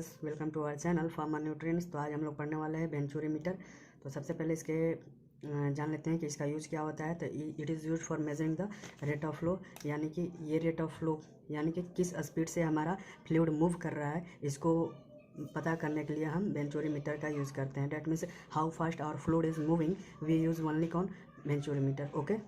Guys, welcome to our channel farmer nutrients. तो आज हम लोग पढ़ने वाले हैं वेंचुरी मीटर। तो सबसे पहले इसके जान लेते हैं कि इसका यूज़ क्या होता है। तो it is use for measuring the rate of flow, यानी कि ये रेट ऑफ फ्लो यानी कि किस स्पीड से हमारा फ्लूइड मूव कर रहा है, इसको पता करने के लिए हम वेंचुरी मीटर का यूज़ करते हैं। That means how fast our fluid is moving, we use only कौन वेंचुरी मीटर। ओके,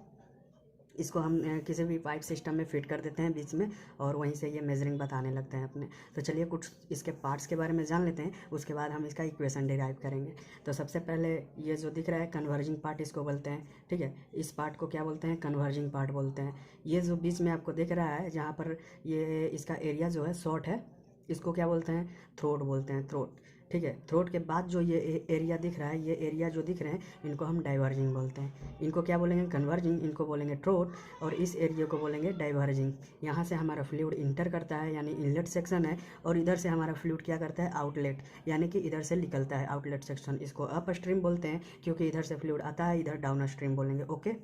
इसको हम किसी भी पाइप सिस्टम में फिट कर देते हैं बीच में, और वहीं से ये मेजरिंग बताने लगते हैं अपने। तो चलिए कुछ इसके पार्ट्स के बारे में जान लेते हैं, उसके बाद हम इसका इक्वेशन डिराइव करेंगे। तो सबसे पहले ये जो दिख रहा है कन्वर्जिंग पार्ट, इसको बोलते हैं। ठीक है, इस पार्ट को क्या बोलते हैं? कन्वर्जिंग पार्ट बोलते हैं। ये जो बीच में आपको दिख रहा है, जहाँ पर ये इसका एरिया जो है शॉर्ट है, इसको क्या बोलते हैं? थ्रोट बोलते हैं, थ्रोट। ठीक है, थ्रोट के बाद जो ये एरिया दिख रहा है, ये एरिया जो दिख रहे हैं, इनको हम डाइवर्जिंग बोलते हैं। इनको क्या बोलेंगे? कन्वर्जिंग। इनको बोलेंगे थ्रोट, और इस एरिया को बोलेंगे डाइवर्जिंग। यहाँ से हमारा फ्लूइड इंटर करता है, यानी इनलेट सेक्शन है, और इधर से हमारा फ्लूइड क्या करता है? आउटलेट, यानी कि इधर से निकलता है, आउटलेट सेक्शन। इसको अप स्ट्रीम बोलते हैं, क्योंकि इधर से फ्लूइड आता है, इधर डाउन स्ट्रीम बोलेंगे। ओके,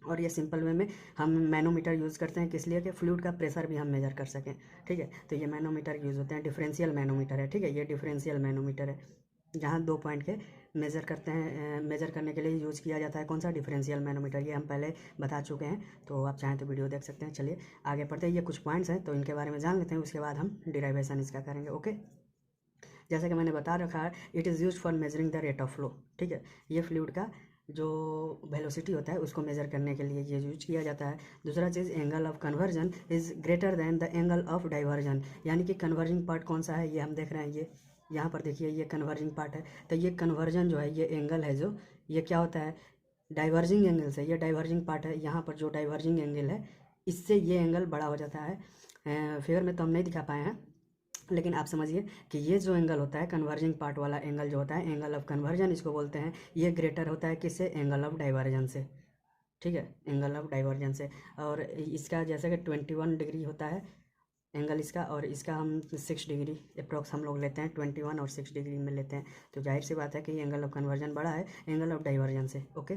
और ये सिंपल वे में हम मैनोमीटर यूज़ करते हैं, किस लिए? कि फ्लूइड का प्रेशर भी हम मेजर कर सकें। ठीक है, तो ये मैनोमीटर यूज़ होते हैं। डिफरेंशियल मैनोमीटर है। ठीक है, ये डिफरेंशियल मैनोमीटर है, जहाँ 2 पॉइंट के मेज़र करते हैं। मेज़र करने के लिए यूज़ किया जाता है कौन सा? Differential manometer. ये हम पहले बता चुके हैं, तो आप चाहें तो वीडियो देख सकते हैं। चलिए आगे बढ़ते हैं। ये कुछ पॉइंट्स हैं, तो इनके बारे में जान लेते हैं, उसके बाद हम डिराइवेशन इसका करेंगे। ओके, जैसे कि मैंने बता रखा है, it is use for measuring the rate of flow. ठीक है, ये फ्लूइड का जो वेलोसिटी होता है उसको मेज़र करने के लिए ये यूज किया जाता है। दूसरा चीज़, angle of convergence is greater than the angle of divergence, यानी कि कन्वर्जिंग पार्ट कौन सा है? ये हम देख रहे हैं, ये यहाँ पर देखिए, ये कन्वर्जिंग पार्ट है। तो ये कन्वर्जन जो है, ये एंगल है जो, ये क्या होता है? डाइवर्जिंग एंगल से। ये डाइवर्जिंग पार्ट है, यहाँ पर जो डाइवर्जिंग एंगल है, इससे ये एंगल बड़ा हो जाता है। फिगर में तो हम नहीं दिखा पाए हैं, लेकिन आप समझिए कि ये जो एंगल होता है, कन्वर्जिंग पार्ट वाला एंगल जो होता है, एंगल ऑफ कन्वर्जन इसको बोलते हैं। ये ग्रेटर होता है किससे? एंगल ऑफ डाइवर्जन से। ठीक है, एंगल ऑफ डाइवर्जन से। और इसका जैसे कि 21 डिग्री होता है एंगल इसका, और इसका हम 6 डिग्री अप्रॉक्स हम लोग लेते हैं, 21 और 6 डिग्री में लेते हैं। तो जाहिर सी बात है कि एंगल ऑफ कन्वर्जन बड़ा है एंगल ऑफ डाइवर्जन से। ओके,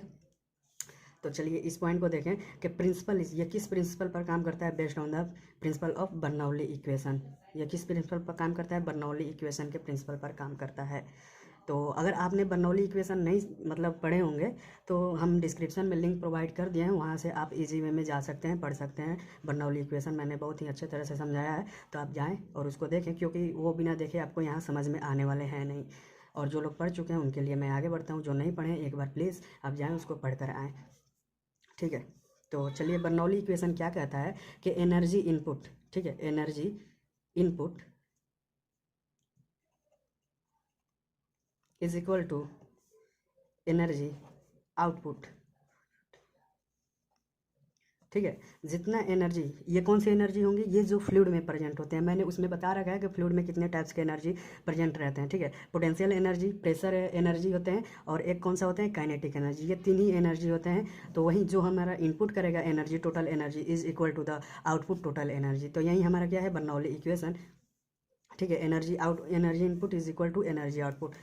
तो चलिए इस पॉइंट को देखें कि प्रिंसिपल, ये किस प्रिंसिपल पर काम करता है? Based on the principle of Bernoulli equation. ये किस प्रिंसिपल पर काम करता है? बर्नौली इक्वेशन के प्रिंसिपल पर काम करता है। तो अगर आपने बर्नौली इक्वेशन नहीं मतलब पढ़े होंगे, तो हम डिस्क्रिप्शन में लिंक प्रोवाइड कर दिए हैं, वहाँ से आप इजी वे में जा सकते हैं, पढ़ सकते हैं। बर्नौली इक्वेशन मैंने बहुत ही अच्छे तरह से समझाया है, तो आप जाएँ और उसको देखें, क्योंकि वो बिना देखे आपको यहाँ समझ में आने वाले हैं नहीं। और जो लोग पढ़ चुके हैं उनके लिए मैं आगे बढ़ता हूँ, जो नहीं पढ़े एक बार प्लीज़ आप जाएँ, उसको पढ़ कर आएँ। ठीक है, तो चलिए बर्नौली इक्वेशन क्या कहता है कि एनर्जी इनपुट, ठीक है, energy input is equal to energy output. ठीक है, जितना एनर्जी, ये कौन सी एनर्जी होंगी? ये जो फ्लूइड में प्रेजेंट होते हैं, मैंने उसमें बता रखा है कि फ्लूइड में कितने टाइप्स के एनर्जी प्रेजेंट रहते हैं। ठीक है, पोटेंशियल एनर्जी, प्रेशर एनर्जी होते हैं, और एक कौन सा होते हैं? Kinetic energy. ये 3 ही एनर्जी होते हैं। तो वहीं जो हमारा इनपुट करेगा energy, total energy is equal to the output total energy. तो यही हमारा क्या है? Bernoulli equation. ठीक है, energy input is equal to energy output.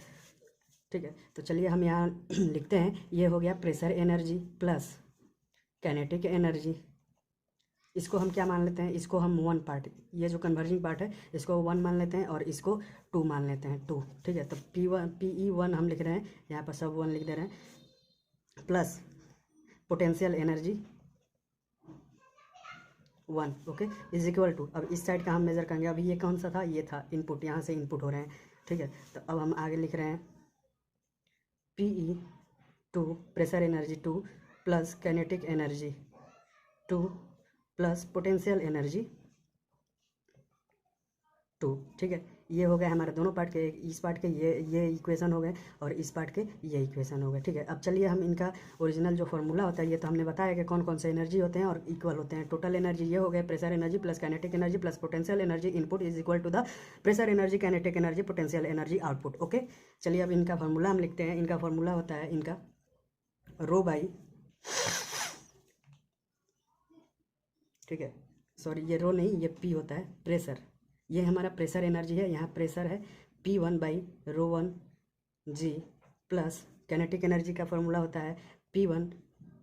ठीक है, तो चलिए हम यहाँ लिखते हैं, ये हो गया pressure energy plus kinetic energy. इसको हम क्या मान लेते हैं? इसको हम 1 पार्ट, ये जो कन्वर्जिंग पार्ट है इसको 1 मान लेते हैं, और इसको 2 मान लेते हैं, 2। ठीक है, तो PE1 हम लिख रहे हैं, यहाँ पर सब 1 लिख दे रहे हैं, plus potential energy 1। Okay, is equal to, अब इस साइड का हम मेजर करेंगे। अभी ये कौन सा था? ये था इनपुट, यहाँ से इनपुट हो रहे हैं। ठीक है, तो अब हम आगे लिख रहे हैं PE2, pressure energy 2, plus kinetic energy 2, plus potential energy 2। ठीक है, ये हो गए हमारे दोनों पार्ट के, इस पार्ट के ये इक्वेशन हो गए, और इस पार्ट के ये इक्वेशन हो गए। ठीक है, अब चलिए हम इनका ओरिजिनल जो फॉर्मूला होता है, ये तो हमने बताया कि कौन कौन से एनर्जी होते हैं और इक्वल होते हैं। टोटल एनर्जी ये हो गए pressure energy plus kinetic energy plus potential energy input is equal to the pressure energy, kinetic energy, potential energy output. Okay, चलिए अब इनका फॉर्मूला हम लिखते हैं। इनका फॉर्मूला होता है इनका रो बाई, ठीक है, सॉरी ये रो नहीं, ये P होता है प्रेशर। ये हमारा प्रेशर एनर्जी है, यहाँ प्रेशर है P1 by rho 1 G, plus kinetic energy का फॉर्मूला होता है P1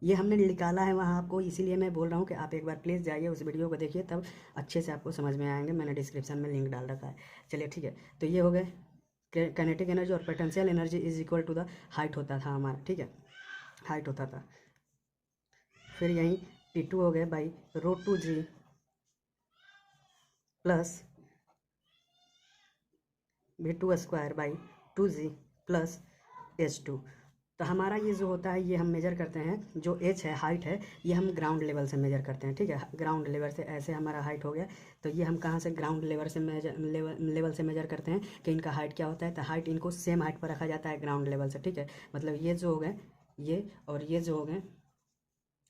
ये हमने निकाला है वहाँ आपको, इसीलिए मैं बोल रहा हूँ कि आप एक बार प्लीज़ जाइए उस वीडियो को देखिए, तब अच्छे से आपको समझ में आएंगे। मैंने डिस्क्रिप्शन में लिंक डाल रखा है। चलिए ठीक है, तो ये हो गए काइनेटिक एनर्जी। और potential energy is equal to the height होता था हमारा, ठीक है, हाइट होता था। फिर यहीं P2 हो गए by ρ2g plus V2 square by 2g plus H2। तो हमारा ये जो होता है ये हम मेजर करते हैं, जो H है हाइट है, ये हम ग्राउंड लेवल से मेजर करते हैं, ठीक है। ग्राउंड लेवल से ऐसे हमारा हाइट हो गया, तो ये हम कहाँ से ग्राउंड लेवल से लेवल से मेजर करते हैं कि इनका हाइट क्या होता है। तो हाइट इनको सेम हाइट पर रखा जाता है ग्राउंड लेवल से, ठीक है। मतलब ये जो हो गए ये और ये जो हो गए,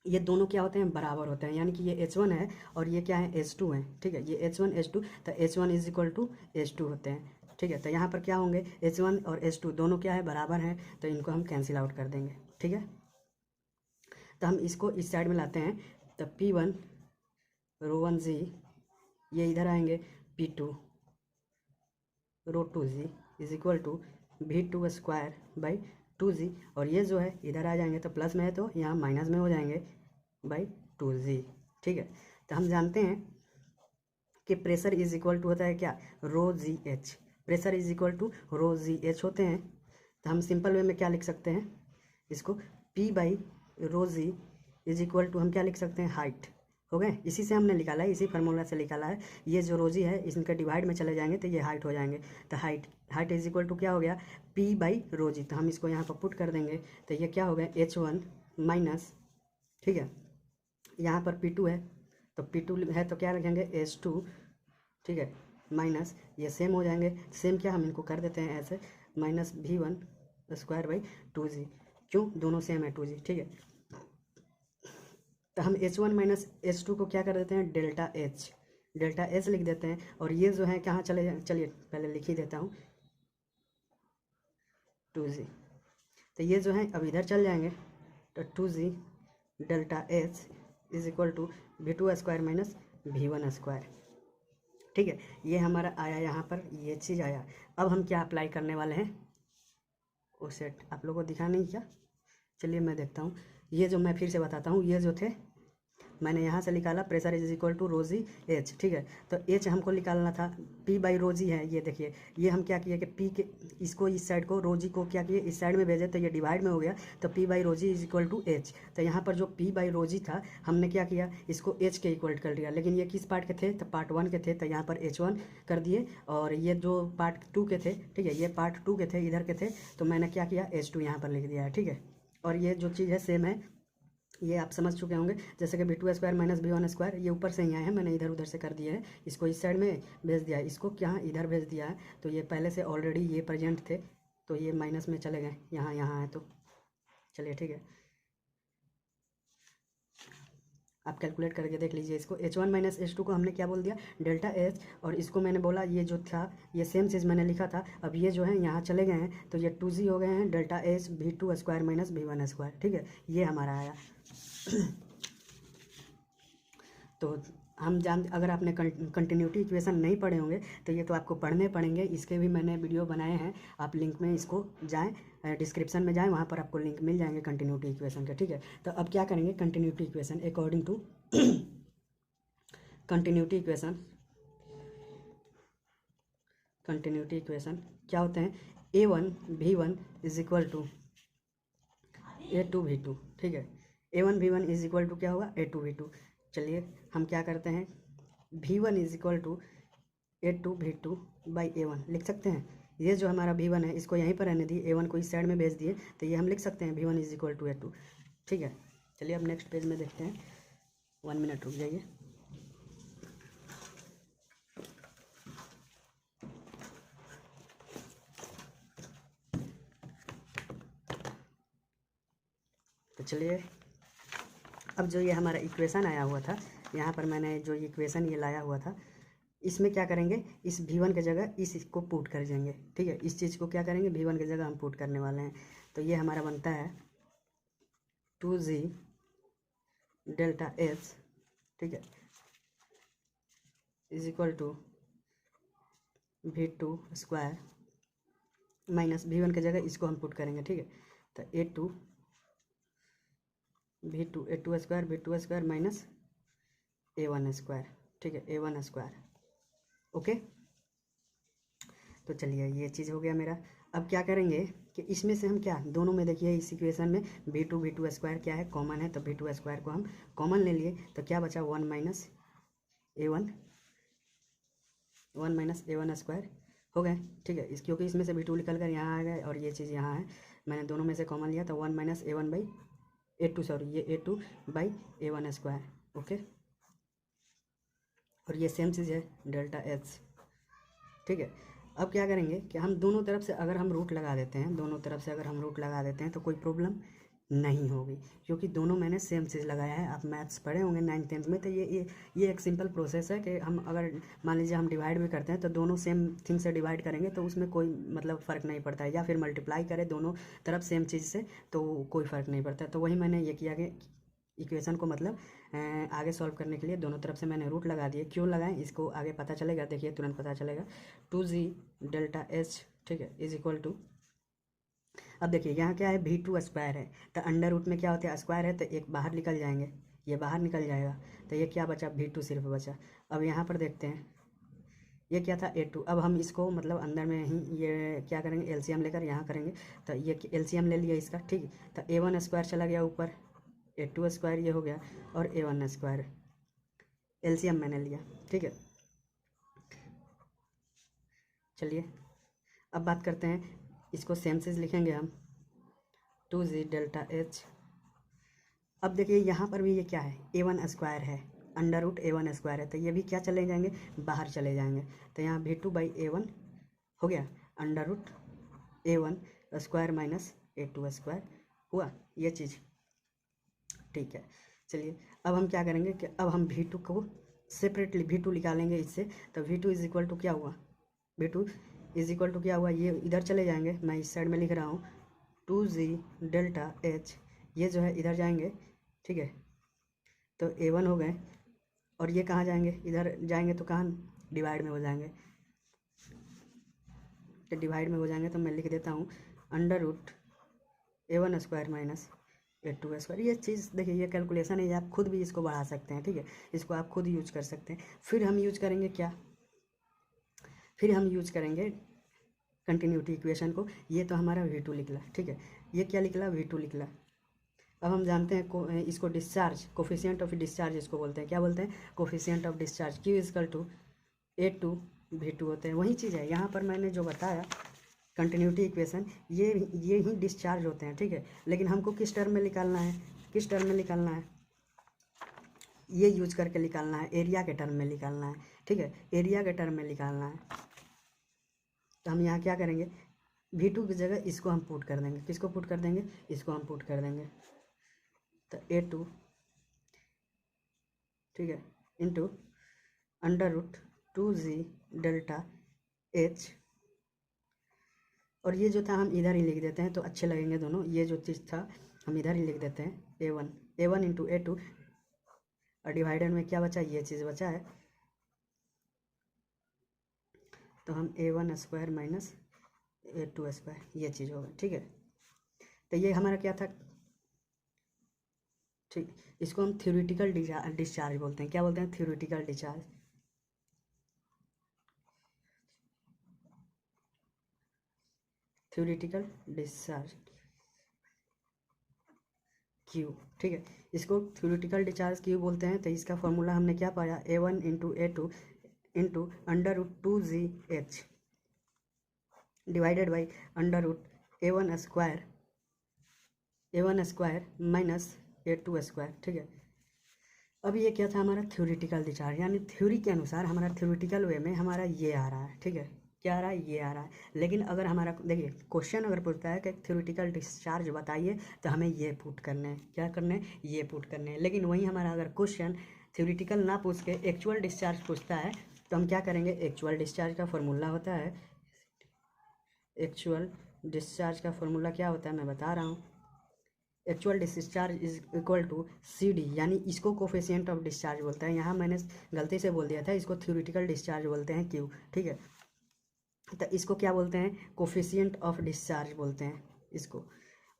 ये दोनों क्या होते हैं, बराबर होते हैं। यानी कि ये H1 है और ये क्या है, H2 है, ठीक है। ये H1 H2, तो H1 is equal to H2 होते हैं, ठीक है। तो यहाँ पर क्या होंगे, H1 और H2 दोनों क्या है, बराबर हैं, तो इनको हम कैंसिल आउट कर देंगे, ठीक है। तो हम इसको इस साइड में लाते हैं, तो P1 ρ1g, ये इधर आएंगे P2 ρ2g is equal to V2 square by 2g, और ये जो है इधर आ जाएंगे, तो प्लस में है तो यहाँ माइनस में हो जाएंगे बाई 2g, ठीक है। तो हम जानते हैं कि प्रेशर इज इक्वल टू होता है क्या, ρgh। Pressure is equal to ρgh होते हैं। तो हम सिंपल वे में क्या लिख सकते हैं इसको, P by ρg is equal to हम क्या लिख सकते हैं, हाइट। हो गए, इसी से हमने निकाला है, इसी फार्मूला से निकाला है। ये जो रोजी है इनका डिवाइड में चले जाएंगे तो ये हाइट हो जाएंगे। तो हाइट इज इक्वल टू क्या हो गया, P बाई रोजी। तो हम इसको यहाँ पर पुट कर देंगे, तो ये क्या हो गया, H1 माइनस, ठीक है, यहाँ पर P2 है, तो P2 है तो क्या रखेंगे, H2, ठीक है, माइनस ये सेम हो जाएंगे। सेम क्या, हम इनको कर देते हैं ऐसे, minus V1 square by 2g, क्यों, दोनों सेम है 2g, ठीक है। तो हम H1 माइनस H2 को क्या कर देते हैं, डेल्टा H लिख देते हैं। और ये जो है कहाँ चले जाए, चलिए पहले लिख ही देता हूँ 2g। तो ये जो है अब इधर चल जाएंगे, तो 2g delta H is equal to V2 square minus V1 square, ठीक है। ये हमारा आया यहाँ पर, ये चीज़ आया। अब हम क्या अप्लाई करने वाले हैं, वो सेट आप लोगों को दिखा नहीं क्या, चलिए मैं देखता हूँ। ये जो मैं फिर से बताता हूँ, ये जो थे मैंने यहाँ से निकाला, प्रेशर इज इक्वल टू रोजी एच, ठीक है। तो एच हमको निकालना था, P बाई रोजी है, ये देखिए। ये हम क्या किए कि P के इसको इस साइड को, रोजी को क्या किए इस साइड में भेजे, तो ये डिवाइड में हो गया, तो P बाई रोजी इज इक्वल टू एच। तो यहाँ पर जो P बाई रोजी था हमने क्या किया, इसको H के इक्वल कर दिया। लेकिन ये किस पार्ट के थे, तो पार्ट 1 के थे, तो यहाँ पर H1 कर दिए। और ये जो पार्ट 2 के थे, ठीक है, ये पार्ट 2 के थे, इधर के थे, तो मैंने क्या किया, H2 यहाँ पर लिख दिया है, ठीक है। और ये जो चीज़ है सेम है, ये आप समझ चुके होंगे। जैसे कि V2 square minus V1 square, ये ऊपर से ही आए हैं, मैंने इधर उधर से कर दिए हैं, इसको इस साइड में भेज दिया है, इसको क्या इधर भेज दिया है। तो ये पहले से ऑलरेडी ये प्रेजेंट थे, तो ये माइनस में चले गए, यहाँ यहाँ है, तो चलिए ठीक है, आप कैलकुलेट करके देख लीजिए इसको। H1 माइनस H2 को हमने क्या बोल दिया, डेल्टा H, और इसको मैंने बोला ये जो था ये सेम चीज़ मैंने लिखा था। अब ये जो है यहाँ चले गए हैं, तो ये 2g हो गए हैं, delta H V2 square minus V1 square, ठीक है, ये हमारा आया। तो हम अगर आपने कंटिन्यूटी इक्वेशन नहीं पढ़े होंगे तो ये तो आपको पढ़ने पड़ेंगे। इसके भी मैंने वीडियो बनाए हैं, आप लिंक में इसको जाएं, डिस्क्रिप्शन में जाएं, वहाँ पर आपको लिंक मिल जाएंगे कंटिन्यूटी इक्वेशन के, ठीक है। तो अब क्या करेंगे, continuity equation according to continuity equation क्या होते हैं, A1 V1 is equal to A2 V2, ठीक है। A1 V1 is equal to क्या होगा, A2 V2। चलिए हम क्या करते हैं, V1 is equal to A2 V2 by A1 लिख सकते हैं। ये जो हमारा V1 है इसको यहीं पर रहने दिए, A1 को इस साइड में भेज दिए, तो ये हम लिख सकते हैं V1 is equal to A2, ठीक है। चलिए अब नेक्स्ट पेज में देखते हैं, 1 मिनट रुक जाइए। तो चलिए अब जो ये हमारा इक्वेशन आया हुआ था, यहाँ पर मैंने जो इक्वेशन ये लाया हुआ था, इसमें क्या करेंगे, इस V1 की जगह इसको पुट कर देंगे, ठीक है। इस चीज़ को क्या करेंगे, V1 की जगह हम पुट करने वाले हैं। तो ये हमारा बनता है 2g डेल्टा H, ठीक है, is equal to V2 square minus V1 की जगह इसको हम पुट करेंगे, ठीक है। तो A2 v2 minus a1 square, ठीक है, a1 स्क्वायर। ओके, तो चलिए ये चीज़ हो गया मेरा। अब क्या करेंगे कि इसमें से हम क्या दोनों में देखिए इस इक्वेशन में v2 स्क्वायर क्या है, कॉमन है, तो v2 स्क्वायर को हम कॉमन ले लिए, तो क्या बचा 1 माइनस a1 स्क्वायर हो गए, ठीक है। क्योंकि इसमें से v2 निकल कर यहाँ आ गए और ये चीज़ यहाँ है, मैंने दोनों में से कॉमन लिया, तो 1 माइनस a1 सॉरी ये a2 स्क्वायर। ओके, और ये सेम चीज़ है डेल्टा एच, ठीक है। अब क्या करेंगे कि हम दोनों तरफ से अगर हम रूट लगा देते हैं, दोनों तरफ से अगर हम रूट लगा देते हैं तो कोई प्रॉब्लम नहीं होगी, क्योंकि दोनों मैंने सेम चीज़ लगाया है। आप मैथ्स पढ़े होंगे 9th-10th में, तो ये एक सिंपल प्रोसेस है कि हम अगर मान लीजिए हम डिवाइड भी करते हैं तो दोनों सेम थिंग से डिवाइड करेंगे तो उसमें कोई मतलब फ़र्क नहीं पड़ता है, या फिर मल्टीप्लाई करें दोनों तरफ सेम चीज़ से तो कोई फ़र्क नहीं पड़ता। तो वही मैंने ये किया कि इक्वेशन को मतलब आगे सॉल्व करने के लिए दोनों तरफ से मैंने रूट लगा दिए। क्यों लगाएं इसको आगे पता चलेगा, देखिए तुरंत पता चलेगा। 2z डेल्टा एच, ठीक है, इज इक्वल टू, अब देखिए यहाँ क्या है v2 स्क्वायर है, तो अंडर रूट में क्या होता है स्क्वायर है, तो एक बाहर निकल जाएंगे, ये बाहर निकल जाएगा, तो ये क्या बचा v2 सिर्फ बचा। अब यहाँ पर देखते हैं ये क्या था a2, अब हम इसको मतलब अंदर में ही ये क्या करेंगे एलसीएम लेकर यहाँ करेंगे, तो ये एलसीएम ले लिया इसका, ठीक। तो a1 स्क्वायर चला गया ऊपर, a2 स्क्वायर ये हो गया, और a1 स्क्वायर एलसीएम मैंने लिया, ठीक है। चलिए अब बात करते हैं, इसको सेम चीज़ लिखेंगे हम 2z डेल्टा एच। अब देखिए यहाँ पर भी ये क्या है a1 स्क्वायर है, अंडर रूट a1 स्क्वायर है, तो ये भी क्या चले जाएंगे बाहर चले जाएंगे, तो यहाँ v2/a1 हो गया, under root a1 square minus a2 square हुआ ये चीज़, ठीक है। चलिए अब हम क्या करेंगे कि अब हम v2 को सेपरेटली v2 निकालेंगे इससे, तो v2 इज इक्वल टू क्या हुआ, v2 इज इक्वल टू क्या हुआ, ये इधर चले जाएंगे, मैं इस साइड में लिख रहा हूँ 2z डेल्टा एच, ये जो है इधर जाएंगे, ठीक है, तो a1 हो गए, और ये कहाँ जाएंगे इधर जाएंगे, तो कहाँ डिवाइड में हो जाएंगे, तो डिवाइड में हो जाएंगे, तो मैं लिख देता हूँ under root a1 square minus a2 square. ये चीज़ देखिए ये कैलकुलेशन है, आप खुद भी इसको बढ़ा सकते हैं, ठीक है, इसको आप खुद यूज कर सकते हैं। फिर हम यूज करेंगे क्या, फिर हम यूज करेंगे कंटिन्यूटी इक्वेशन को, ये तो हमारा v2 निकला, ठीक है, ये क्या निकला v2 निकला। अब हम जानते हैं इसको डिस्चार्ज, कोफिशिएंट ऑफ डिस्चार्ज इसको बोलते हैं, क्या बोलते हैं coefficient of discharge, Q is equal to a2 v2 होते हैं। वही चीज़ है यहाँ पर मैंने जो बताया कंटिन्यूटी इक्वेशन, ये ही डिस्चार्ज होते हैं, ठीक है। लेकिन हमको किस टर्म में निकालना है, किस टर्म में निकालना है, ये यूज करके निकालना है, एरिया के टर्म में निकालना है, ठीक है, एरिया के टर्म में निकालना है। तो हम यहाँ क्या करेंगे v2 की जगह इसको हम पुट कर देंगे, किसको पुट कर देंगे, इसको हम पुट कर देंगे, तो a2, ठीक है, into under root 2z delta H, और ये जो था हम इधर ही लिख देते हैं तो अच्छे लगेंगे दोनों, ये जो चीज़ था हम इधर ही लिख देते हैं a1 इंटू a2, और डिवाइडर में क्या बचा, ये चीज़ बचा है, तो हम a1 square minus a2 square ये चीज़ होगा, ठीक है। तो ये हमारा क्या था, ठीक, इसको हम थ्योरेटिकल डिस्चार्ज बोलते हैं, क्या बोलते हैं theoretical discharge, theoretical discharge Q, ठीक है, इसको थ्योरेटिकल डिस्चार्ज Q बोलते हैं। तो इसका फॉर्मूला हमने क्या पाया, a1 into a2 into under root 2z(h) divided by under root a1 square minus a2 square, ठीक है। अब ये क्या था हमारा थ्योरेटिकल डिस्चार्ज, यानी थ्योरी के अनुसार हमारा थ्योरेटिकल वे में हमारा ये आ रहा है, ठीक है, क्या आ रहा है, ये आ रहा है। लेकिन अगर हमारा देखिए क्वेश्चन अगर पूछता है कि थ्योरेटिकल डिस्चार्ज बताइए, तो हमें ये पुट करने हैं, क्या करने हैं, ये पुट करने हैं। लेकिन वहीं हमारा अगर क्वेश्चन थ्योरेटिकल ना पूछ के एक्चुअल डिस्चार्ज पूछता है, तो हम क्या करेंगे, एक्चुअल डिस्चार्ज का फॉर्मूला होता है, एक्चुअल डिस्चार्ज का फॉर्मूला क्या होता है मैं बता रहा हूँ, actual discharge is equal to CD, यानी इसको कोफिशिएंट ऑफ डिस्चार्ज बोलते हैं। यहाँ मैंने गलती से बोल दिया था, इसको थ्योरेटिकल डिस्चार्ज बोलते हैं Q, ठीक है। तो इसको क्या बोलते हैं, कोफिशिएंट ऑफ डिस्चार्ज बोलते हैं इसको।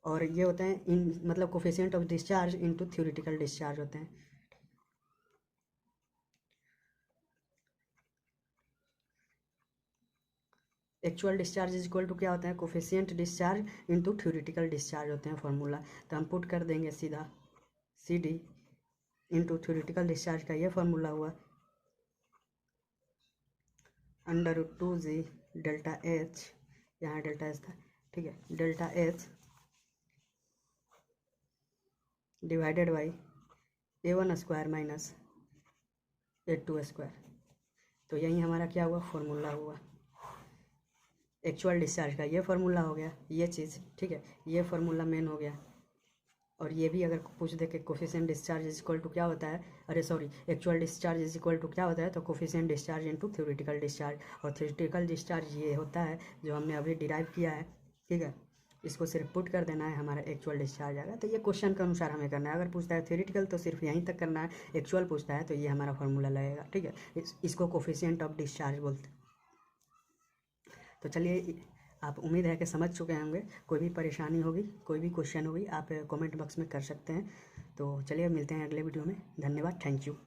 और ये होते हैं इन मतलब coefficient of discharge into theoretical discharge होते हैं। Actual discharge is equal to क्या होता है, coefficient discharge into theoretical discharge होते हैं फॉर्मूला। तो हम पुट कर देंगे सीधा C D into theoretical discharge का ये फार्मूला हुआ √2g डेल्टा एच, यहाँ डेल्टा एच था, ठीक है, delta H divided by A1² minus A2²। तो यही हमारा क्या हुआ, फॉर्मूला हुआ एक्चुअल डिस्चार्ज का। ये फार्मूला हो गया ये चीज़, ठीक है, ये फार्मूला मेन हो गया। और ये भी अगर पूछ दे कि coefficient discharge is equal to क्या होता है, अरे sorry, actual discharge is equal to क्या होता है, तो coefficient discharge into theoretical discharge. और थ्योरेटिकल डिस्चार्ज ये होता है जो हमने अभी डिराइव किया है, ठीक है, इसको सिर्फ पुट कर देना है, हमारा एक्चुअल डिस्चार्ज आएगा। तो ये क्वेश्चन के अनुसार हमें करना है। अगर पूछता है थ्योरेटिकल तो सिर्फ यहीं तक करना है, एक्चुअल पूछता है तो ये हमारा फॉर्मूला लगेगा, ठीक है। इसको कोफिशिएंट ऑफ डिस्चार्ज बोलते हैं। तो चलिए, आप उम्मीद है कि समझ चुके होंगे। कोई भी परेशानी होगी, कोई भी क्वेश्चन होगी, आप कमेंट बॉक्स में कर सकते हैं। तो चलिए मिलते हैं अगले वीडियो में। धन्यवाद, थैंक यू।